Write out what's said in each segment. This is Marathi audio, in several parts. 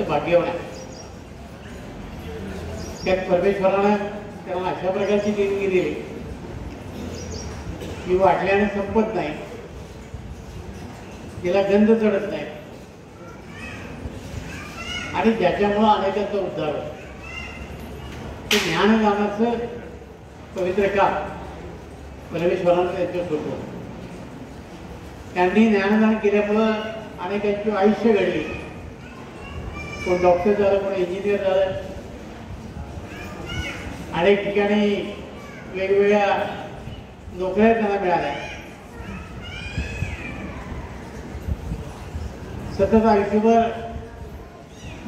भाग्यवान आहे. त्यात परमेश्वरानं त्यांना अशा प्रकारची देणगी दिली की वाटल्याने संपत नाही, तिला गंध चढत नाही आणि ज्याच्यामुळं अनेकांचा उद्धार होतो. ते ज्ञानदानाचं पवित्र काम परमेश्वरानं त्यांच्या सोडलं. त्यांनी ज्ञानदान केल्यामुळं अनेकांची आयुष्य घडली. कोण डॉक्टर झालं, कोण इंजिनियर झालं, अनेक ठिकाणी वेगवेगळ्या नोकऱ्या त्यांना मिळाल्या. सतत आयुष्यभर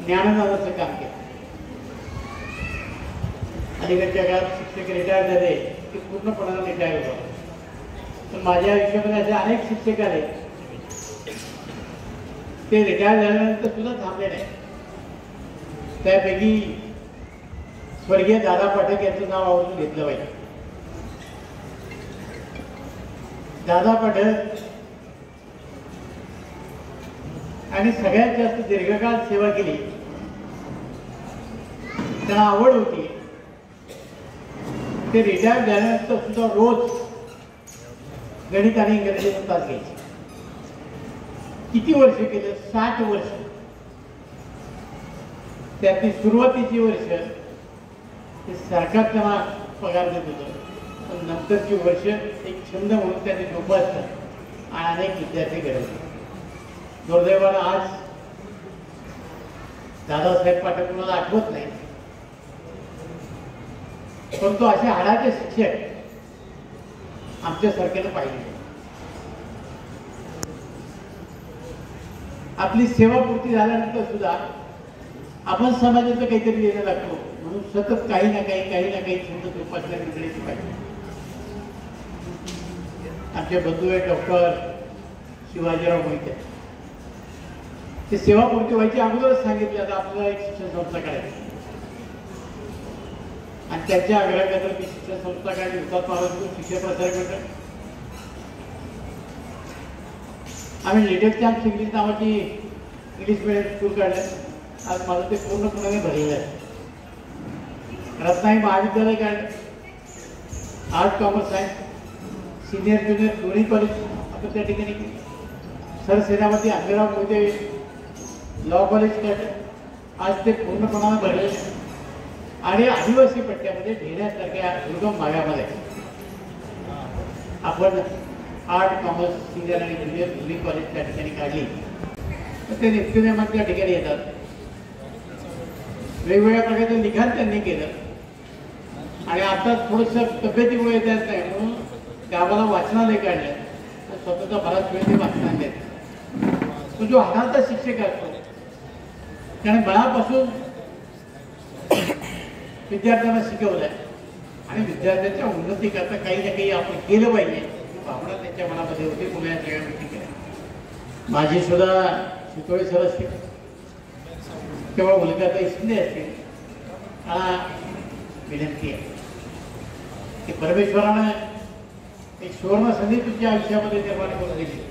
ज्ञानदानाचं काम केलं. अलीकडच्या काळात शिक्षक रिटायर झाले की पूर्णपणाने रिटायर होतो. पण माझ्या आयुष्यामध्ये असे अनेक शिक्षक आले, ते रिटायर झाल्यानंतर सुद्धा थांबले नाही. त्यापैकी स्वर्गीय दादा पाठक यांचं नाव आवर्जून घेतलं पाहिजे. दादा पाठक आणि सगळ्यात जास्त दीर्घकाळ सेवा केली. त्यांना आवड होती. ते रिटायर झाल्यानंतर सुद्धा रोज गणित आणि इंग्रजीचा तास घ्यायचे. किती वर्ष केलं? 60 वर्ष. त्यातली सुरुवातीची वर्ष ते सरकार त्यांना पगार देत होतं, पण नंतरची वर्ष एक छंद म्हणून त्यांनी जोपासलं आणि अनेक विद्यार्थी घडवले. दुर्दैवानं आज दादासाहेब पाठक कुणाला आठवत नाही, परंतु असे हाडाचे शिक्षक आमच्या सारख्यानं पाहिजे. आपली सेवा पूर्ती झाल्यानंतर सुद्धा आपण समाजाचं काहीतरी देणं लागतो, म्हणून सतत काही ना काही छंद जोपासल्या निगडीची पाहिजे. आमचे बंधू आहेत डॉक्टर शिवाजीराव मोहिते. ते सेवा पूर्ती व्हायची अगोदरच सांगितलं आता आपल्याला एक शिक्षण संस्था काढायची आणि त्यांच्या आग्रहाखातर मी शिक्षण संस्था काढली. हुतात्मा शिक्षण प्रसारक मंडळ. आम्ही लिटिल चॅम्प्स इंग्लिश नावाची इंग्लिश मिडियम स्कूल काढलं. आज माझं ते पूर्णपणे भरलेलं आहे. रत्नागिरी महाविद्यालय काढलं. Art commerce science senior junior दोन्ही कॉलेज आपण त्या ठिकाणी सर सेनापती आंबेराव मोहिते लॉ कॉलेज काढलं. आज ते पूर्णपणाने भरलेलं आहे. आणि आदिवासी पट्ट्यामध्ये ढेऱ्यासारख्या दुर्गम भागामध्ये आपण आर्ट कॉमर्स सिनियर आणि ज्युनियर दोन्ही कॉलेज त्या ठिकाणी काढली. तर ते नित्यनेमात त्या ठिकाणी येतात. वेगवेगळ्या प्रकारचं लिखाण त्यांनी केलं आणि आता थोडंसं तब्येतीमुळे येतात नाही म्हणून गावाला वाचनालय काढलं. तर स्वतःचा बराच वेळ ते वाचनालय देतात. तो जो हाताचा शिक्षक असतो त्याने मनापासून विद्यार्थ्यांना शिकवलंय आणि विद्यार्थ्यांच्या उन्नतीकरता काही ना काही आपण केलं पाहिजे ही भावना त्यांच्या मनामध्ये होती. पुण्या सगळ्या गोष्टी केल्या. माझी सुद्धा शितोळे सर असतील किंवा उल्काताई शिंदे असतील. मला विनंती आहे की परमेश्वरानं एक सुवर्ण संधी तुमच्या आयुष्यामध्ये निर्माण करून दिली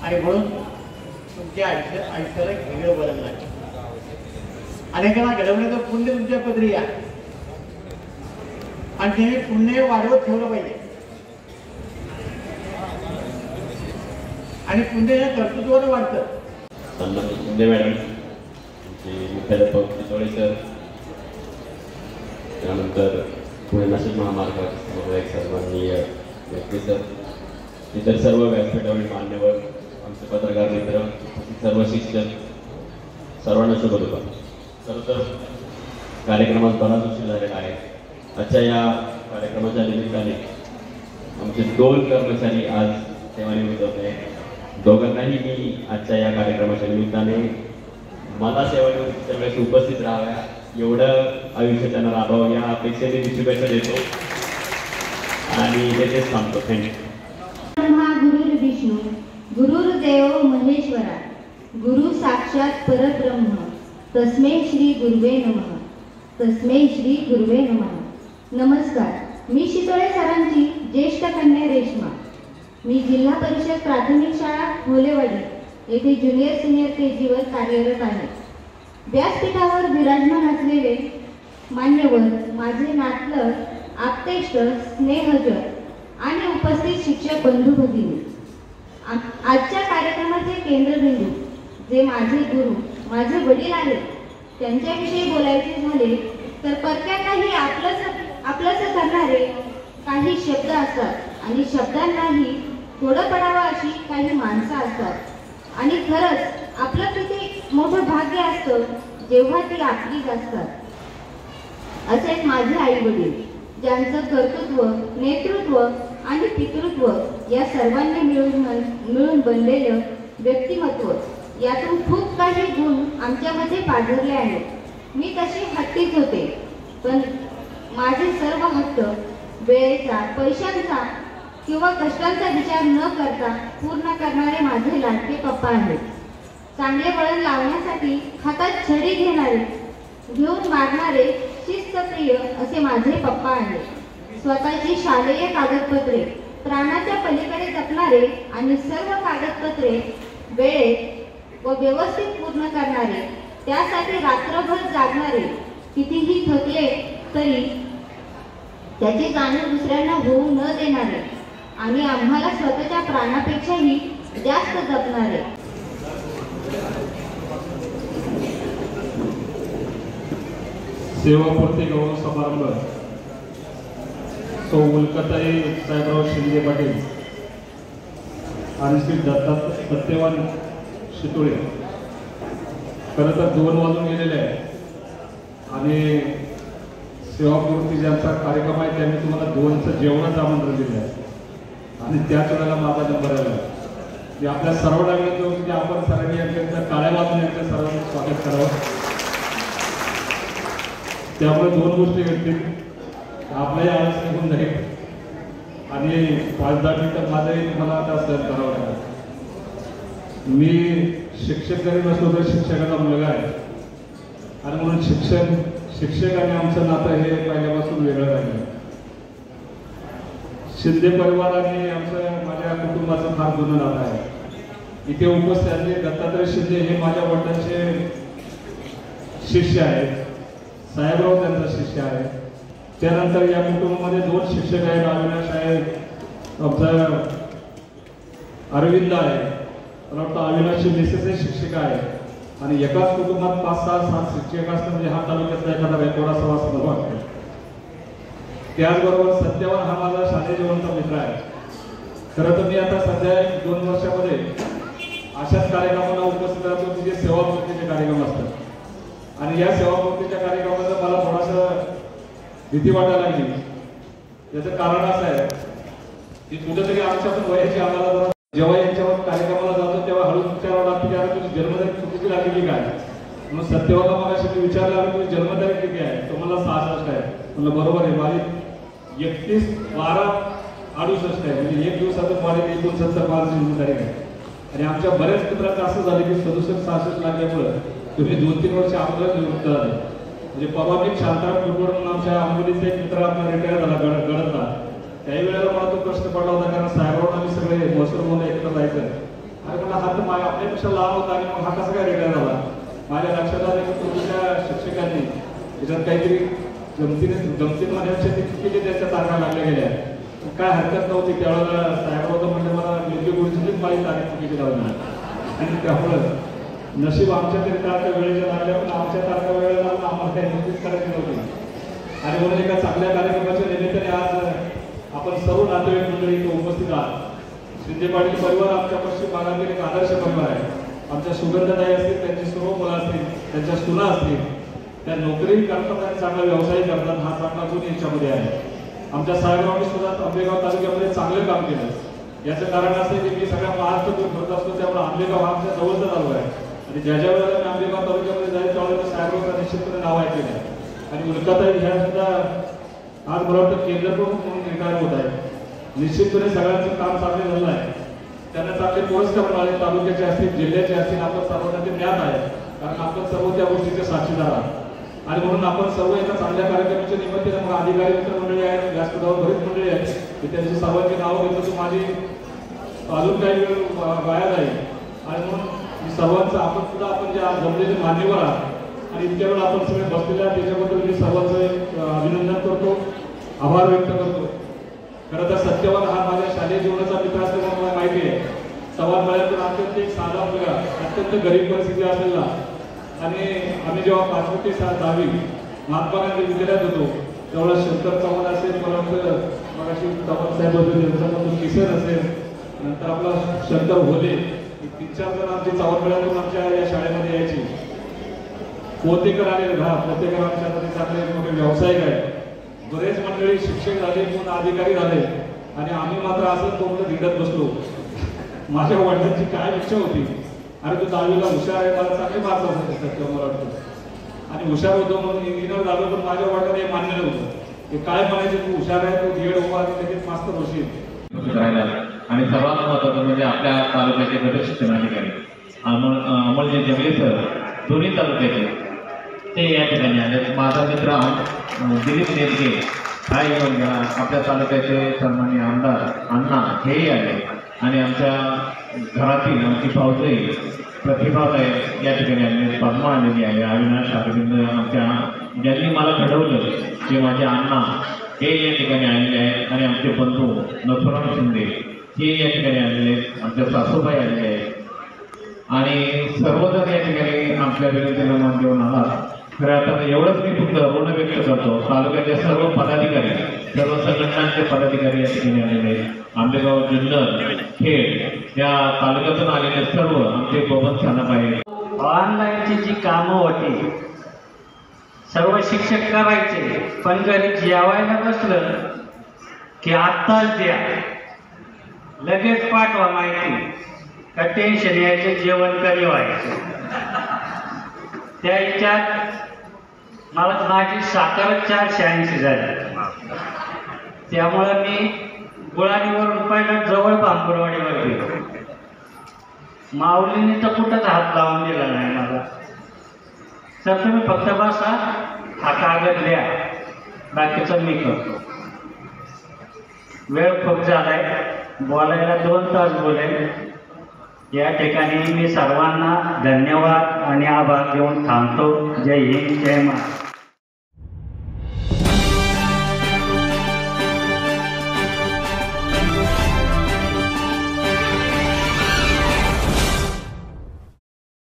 आणि म्हणून तुमच्या आयुष्याला एक वेगळं बदल लागेल. अनेकांना घडवण्याचं पुण्य तुमच्या पदरी आहे आणि ते पुण्य वाढवत ठेवलं पाहिजे आणि पुण्य या कर्तृत्वानं वाढतं. शिंदे मॅडम, मुख्याध्यापक शितोळे सर, त्यानंतर पुणे नाशिक महामार्ग सर्वांनीय व्यक्ती सर, इतर सर्व व्यासपीठावरील मान्यवर, आमचे पत्रकार मित्र, सर्व शिक्षक, सर्वांना शुभ दुपार. खरं तर कार्यक्रमात बराच उशीर झालेला आहे. आजच्या या कार्यक्रमाच्या निमित्ताने आमचे 2 कर्मचारी आज सेवानिवृत्त होते. दोघांनाही मी आजच्या या कार्यक्रमाच्या निमित्ताने मला सेवानिवृत्तीच्या वेळेस उपस्थित राहाव्या एवढं आयुष्य त्यांना राबावं या अपेक्षेने मी शुभेच्छा देतो आणि तेथेच थांबतो. थँक्यू. गुरुर् विष्णू गुरुर्देव महेश्वरा गुरु साक्षात परब्रह्म तस्मै श्री गुरुवे नमः. तस्मै श्री गुरुवे नमः. नमस्कार. मी शितोळे सरांची ज्येष्ठ कन्या रेश्मा. मी जिल्हा परिषद प्राथमिक शाळा होलेवाडी येथे ज्युनियर सिनियर KG वर कार्यरत आहे. व्यासपीठावर विराजमान असलेले मान्यवर, माझे नातलग, आप्तेष्ट, स्नेहजन आणि उपस्थित शिक्षक बंधू भगिनी, आजच्या कार्यक्रमाचे केंद्रबिंदू जे माझे गुरु, माझे वडील आहेत, त्यांच्याविषयी बोलायचे झाले तर परक्यांनाही आपलंसं करणारे काही शब्द असतात आणि शब्दांनाही थोडं पडावं अशी काही माणसं असतात आणि खरंच आपलं किती मोठं भाग्य असतं जेव्हा ती आपलीच असतात। असेच माझे आई वडील, ज्यांचं कर्तृत्व, नेतृत्व आणि पितृत्व या सर्वांनी मिळून बनलेलं व्यक्तिमत्व, यातून खूप काही गुण आमच्यामध्ये पाझरले आहेत। मी तशी हट्टीच होते, पण माझे सर्व हट्ट वेळेचा, पैशांचा किंवा कष्टांचा विचार न करता पूर्ण करणारे माझे लाडके पप्पा आहेत। चांगले वळण लावण्यासाठी हातात छडी घेऊन मारणारे शिस्तप्रिय असे माझे पप्पा आहेत। स्वतःची शालेय कागदपत्रे प्राणाच्या पलीकडे जपणारे आणि सर्व कागदपत्रे वेळेत व व्यवस्थित पूर्ण करणारे, त्यासाठी रात्रभर जागणारे, कितीही थकले तरी त्याची जाणीव दुसऱ्यांना होऊ न देणारे आणि आम्हाला स्वतःच्या प्राणापेक्षाही जास्त जपणारे। सेवापूर्ती गौरव समारंभ सौ उल्काताई साहेबराव शिंदे पाटील आणि श्री दत्तात्रय सत्यवान शितोळे। खरं तर 2 वाजून गेलेले आहे आणि सेवापूर्ती ज्यांचा कार्यक्रम आहे त्यांनी तुम्हाला 2चं जेवणाचं आमंत्रण दिलं आहे आणि त्याच वेळेला माझा नंबर आला की आपल्या सर्वांना विनंती होती की आपण सर्वांनी यांच्या टाळ्या वाजून यांच्या सर्वांचं स्वागत करावं। त्यामुळे 2 गोष्टी घडतील, आपलाही आळस निघून जाईल आणि 5-10 मिनिटं माझंही तुम्हाला आता सहन करावं लागेल। मी शिक्षक जरी नसलो तर शिक्षकाचा मुलगा आहे आणि म्हणून शिक्षक आणि आमचं नातं हे पहिल्यापासून वेगळं राहिलं। शिंदे परिवार आणि आमचं माझ्या कुटुंबाचं फार जुनं नातं आहे। इथे उपस्थित असलेले दत्तात्रय शिंदे हे माझ्या वडिलांचे शिष्य आहेत, साहेबराव त्यांचा शिष्य आहे। त्यानंतर या कुटुंबामध्ये 2 शिक्षक आहेत, अविनाश आहे, आमचा अरविंद आहे, मला वाटतं अविनाशची मिसेस शिक्षिका आहे आणि एकाच कुटुंबात 5-6-7 शिक्षक असतात म्हणजे हा तालुक्यातला एखादा रेकॉर्ड असावा असं मला वाटतं। त्याचबरोबर सत्यवान हा माझा शालेय जीवनाचा मित्र आहे। खरं तर मी आता सध्या 2 वर्षामध्ये अशाच कार्यक्रमांना उपस्थित राहतो की जे सेवापूर्तीचे कार्यक्रम असतात आणि या सेवापूर्तीच्या कार्यक्रमाचा मला थोडासा भीती वाटायला लागली। याचं कारण असं आहे की कुठेतरी आमच्या पण वयाची आम्हाला जेव्हा यांच्यावर कार्यक्रमाला जातो तेव्हा हळूच विचारावं लागतं की अरे तुझी जन्मतारीख चुकीची लागली काय, म्हणून सत्यवाला मग अशी विचारलं अरे तुझी जन्मतारीख किती आहे, तो मला 66 आहे। म्हणलं बरोबर आहे, माझी 31/12/68 आहे, म्हणजे 1 दिवसातच माझी 69 जन्मतारीख आहे। आणि आमच्या बऱ्याच मित्रांचं असं झालं की 67-66 लागल्यामुळं तुम्ही 2-3 वर्ष अगोदर निवृत्त झाले। म्हणजे पवारनिक शांताराम कुटुंब म्हणून आमच्या आंबोलीचा एक मित्र आपला रिटायर झाला गडदला, त्याही वेळेला मला तो प्रश्न पडला होता कारण साहेबराव आम्ही सगळे मोसर म्हणून एकत्र जायचं आणि म्हणलं हा तर आपल्यापेक्षा लहान होता आणि मग हा कसा काय रिटायर झाला। माझ्या लक्षात आलं की तुमच्या शिक्षकांनी त्याच्यात काहीतरी गमतीन म्हणण्याच्या चुकीचे त्यांच्या तारखा लागल्या गेल्या, काय हरकत नव्हती। त्यावेळेला साहेबराव म्हणजे मला योग्य गोष्टीच माझी तारीख चुकीची लावली आणि त्यामुळं नशीब आमच्या तरी तारखा वेळेच्या लागल्या, पण आमच्या तारखा वेळेला आम्हाला काही निश्चित करायची नव्हती आणि म्हणून एका चांगल्या कार्यक्रमाच्या निमित्ताने आज आपण सर्व नातेवाईक मंडळी इथे उपस्थित आहात। शिंदे पाटील परिवार आमच्या पश्चिम भागातील एक आदर्श परिवार आहे। आमच्या सुगंधताई असतील, त्यांची सर्व मुलं असतील, त्यांच्या सुना असतील, त्या नोकरी करतात आणि चांगला व्यवसाय करतात, हा चांगला गुण यांच्यामध्ये आहे। आमच्या साहेबरावांनी सुद्धा आंबेगाव तालुक्यामध्ये चांगलं काम केलं। याचं कारण असं की मी सगळ्या महाराष्ट्रातून फिरत असतो, त्यामुळे आंबेगाव हा आमच्या जवळचा तालुका आहे आणि ज्या वेळेला मी आंबेगाव तालुक्यामध्ये जाईल त्यावेळेला साहेबरावांचं निश्चितपणे नाव ऐकलेलं आहे। आणि उल्काताई ह्या सुद्धा आज मला वाटतं केंद्रप्रमुख म्हणून रिटायर होत आहे। निश्चितपणे सगळ्यांचं काम चांगलं झालं आहे, त्यांना चांगले पुरस्कार मिळाले, तालुक्याचे असतील, जिल्ह्याचे असतील, आपण सर्वांना ते ज्ञात आहे कारण आपण सर्व त्या गोष्टीचे साक्षीदार आहात। आणि म्हणून आपण सर्व एका चांगल्या कार्यक्रमाच्या निमित्ताने मग अधिकारी मित्रमंडळी आहेत, व्यासपीठावर बरीच मंडळी आहेत की त्यांची सर्वांची नावं घेतलं तर माझी अजून काही वेळ वाया जाईल आणि म्हणून सर्वांचं आपण सुद्धा आपण जे आज जमलेले मान्यवर आहात आणि इतक्या वेळ आपण सगळे बसलेले आहात त्याच्याबद्दल मी सर्वांचं अभिनंदन करतो, आभार व्यक्त करतो. खरं तर सत्यवान हा माझ्या शालेय जीवनाचा मित्र असल्यामुळे मला माहिती आहे. सवाल मळ्यातून अत्यंत एक साधा मुलगा, अत्यंत गरीब परिस्थिती असलेला, आणि आम्ही जेव्हा 5वी ते 10वी महात्मा गांधी विद्यालयात होतो तेवढा शंकर चव्हाण असेल, परत मगाशी चव्हाण साहेब होते त्यांच्यामधून किसन असेल, नंतर आपला शंकर भोले, 3-4 जण आमची चव्हाणमळ्यातून आमच्या या शाळेमध्ये यायची. पोतेकर आले, पोतेकर आमच्यामध्ये चांगले मोठे व्यावसायिक आहेत. बरेच मंडळी शिक्षक झाले, कोण अधिकारी झाले, आणि आम्ही मात्र असंच कोणतं धिडत बसलो. माझ्या वडिलांची काय इच्छा होती, अरे तू 10वीला हुशार आहे, मला चांगले मार्क्स असायचे मला वाटतं, आणि हुशार होतो म्हणून इंजिनियर झालो. पण माझ्या वडिलांना हे मान्य नव्हतं. ते काय म्हणायचे, तू हुशार आहे, तू बीएड होवा आणि लगेच मास्तर होशील. आणि सर्वात महत्त्वाचं म्हणजे आपल्या तालुक्याचे गट शिक्षणाधिकारी अमोलजी जंगले सर, दोन्ही तालुक्याचे, ते या ठिकाणी आले. माझा मित्र दिलीप नेटके हा येऊन गेला. आपल्या तालुक्याचे सन्माननीय आमदार अण्णा हेही आले, आणि आमच्या घरातील आमची भाऊजाई प्रतिभाताई या ठिकाणी आले, पद्मा आलेली आहे, अविनाश अरविंद, आमच्या ज्यांनी मला घडवलं ते माझे अण्णा हे या ठिकाणी आलेले आहेत, आणि आमचे बंधू नथुराम शिंदे हे या ठिकाणी आलेले आहेत, आमच्या सासूबाई आलेले आहेत, आणि सर्वजण या ठिकाणी आपल्या विनंतीला मान देऊन आलात. खरं आता एवढंच मी फक्त ऋण व्यक्त करतो, तालुक्याचे सर्व पदाधिकारी, सर्व संघटनांचे पदाधिकारी या ठिकाणी आलेले आहेत. आंबेगाव, जुन्नर, खेड या तालुक्यातून आलेले सर्व आमचे बबन स्थानक आहेत. ऑनलाईनची जी कामं होती सर्व शिक्षक करायचे, पण घरी जेवायला बसलं की आत्ताच द्या, लगेच पाठवा माहिती, का टेन्शन यायचे, जेवण कधी व्हायचं. त्या ह्याच्यात मला माझी साखरच 480 झाली. त्यामुळं मी गुळाणीवरून पहिलं जवळ बांबुरवाडीवर गेलो. माऊलीने तर कुठंच हात लावून दिला नाही मला. तर तुम्ही फक्त बसा, हा कागद लिहा, बाकीचं मी करतो. वेळ खूप झालाय, बोलायला 2 तास बोलेल. या ठिकाणी मी सर्वांना धन्यवाद आणि आभार देऊन थांबतो. जय हिंद, जय महाराष्ट्र.